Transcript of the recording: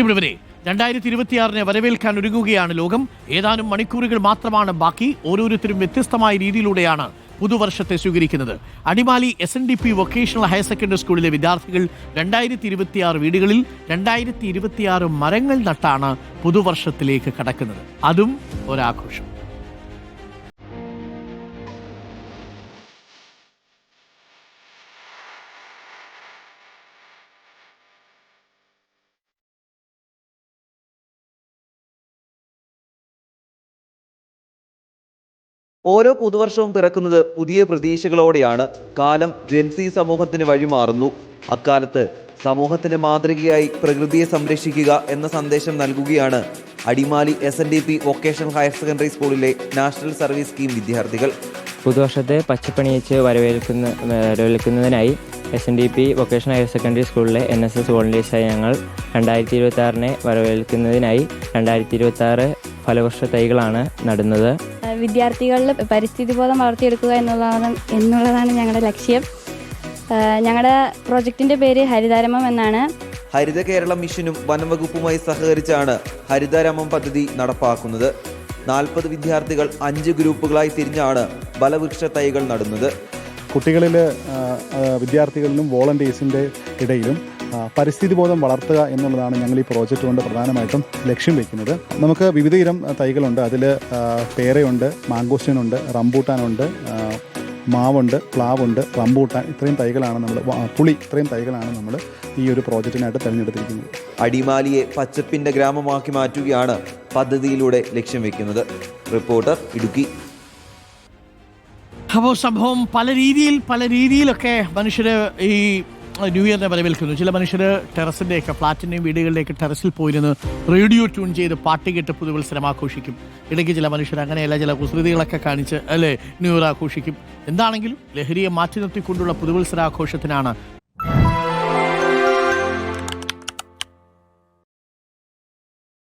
പ്രിയമുള്ളവരെ, 2026 വരവേൽക്കാൻ ഒരുങ്ങുകയാണ് ലോകം. ഏതാനും മണിക്കൂറുകൾ മാത്രമാണ് ബാക്കി. ഓരോരുത്തരും വ്യത്യസ്തമായ രീതിയിലൂടെയാണ് പുതുവർഷത്തെ സ്വീകരിക്കുന്നത്. Adimali SNDP vocational higher secondary സ്കൂളിലെ വിദ്യാർത്ഥികൾ 2026 വീടുകളിൽ 2026 മരങ്ങൾ നട്ടാണ് പുതുവർഷത്തിലേക്ക് കടക്കുന്നത്. അതും ഒരാഘോഷം. ഓരോ പുതുവർഷവും പിറക്കുന്നത് പുതിയ പ്രതീക്ഷകളോടെയാണ്. കാലം ജെൻസി സമൂഹത്തിന് വഴിമാറുന്നു. അക്കാലത്ത് സമൂഹത്തിന് മാതൃകയായി പ്രകൃതിയെ സംരക്ഷിക്കുക എന്ന സന്ദേശം നൽകുകയാണ് Adimali SNDP vocational higher secondary സ്കൂളിലെ നാഷണൽ സർവീസ് സ്കീം വിദ്യാർത്ഥികൾ. പുതുവർഷത്തെ പച്ചപ്പണിയിച്ച് വരവേൽക്കുന്നതിനായി SNDP വൊക്കേഷണൽ ഹയർ സെക്കൻഡറി സ്കൂളിലെ NSS വോളണ്ടിയേഴ്സായ ഞങ്ങൾ 2026 വരവേൽക്കുന്നതിനായി 2026 ഫലവൃക്ഷ തൈകളാണ് നടുന്നത്. വിദ്യാർത്ഥികളിൽ പരിസ്ഥിതി ബോധം വളർത്തിയെടുക്കുക എന്നുള്ളതാണ് ഞങ്ങളുടെ ലക്ഷ്യം. ഞങ്ങളുടെ പ്രോജക്റ്റിൻ്റെ പേര് ഹരിതാരമം എന്നാണ്. ഹരിത കേരള മിഷനും വനംവകുപ്പുമായി സഹകരിച്ചാണ് ഹരിതാരമം പദ്ധതി നടപ്പാക്കുന്നത്. 40 വിദ്യാർത്ഥികൾ 5 ഗ്രൂപ്പുകളായി തിരിഞ്ഞാണ് ഫലവൃക്ഷ തൈകൾ നടുന്നത്. കുട്ടികളിൽ വിദ്യാർത്ഥികളിലും വോളണ്ടിയേഴ്സിൻ്റെ ഇടയിലും പരിസ്ഥിതി ബോധം വളർത്തുക എന്നുള്ളതാണ് ഞങ്ങൾ ഈ പ്രോജക്റ്റ് കൊണ്ട് പ്രധാനമായിട്ടും ലക്ഷ്യം വയ്ക്കുന്നത്. നമുക്ക് വിവിധയിനം തൈകളുണ്ട്. അതിൽ പേരയുണ്ട്, മാങ്കോസ്റ്റിനുണ്ട്, റംബൂട്ടാനുണ്ട്, മാവുണ്ട്, പ്ലാവുണ്ട്, റംബൂട്ടാൻ, ഇത്രയും തൈകളാണ് ഇത്രയും തൈകളാണ് നമ്മൾ ഈ ഒരു പ്രോജക്റ്റിനായിട്ട് തിരഞ്ഞെടുത്തിരിക്കുന്നത്. അടിമാലിയെ പച്ചപ്പിൻ്റെ ഗ്രാമമാക്കി മാറ്റുകയാണ് പദ്ധതിയിലൂടെ ലക്ഷ്യം വയ്ക്കുന്നത്. റിപ്പോർട്ടർ, ഇടുക്കി. അപ്പോൾ സംഭവം പല രീതിയിലൊക്കെ മനുഷ്യർ ഈ ന്യൂ ഇയറിനെ വരവേൽക്കുന്നു. ചില മനുഷ്യർ ടെറസിൻ്റെയൊക്കെ ഫ്ലാറ്റിൻ്റെയും വീടുകളിലേക്ക് ടെറസിൽ പോയിരുന്ന് റേഡിയോ ട്യൂൺ ചെയ്ത് പാട്ട് കേട്ട് പുതുവത്സരം ആഘോഷിക്കും. ഇടയ്ക്ക് ചില മനുഷ്യർ അങ്ങനെയല്ല, ചില കുസൃതികളൊക്കെ കാണിച്ച് ന്യൂ ഇയർ ആഘോഷിക്കും. എന്താണെങ്കിലും ലഹരിയെ മാറ്റി നിർത്തിക്കൊണ്ടുള്ള പുതുവത്സരാഘോഷത്തിനാണ്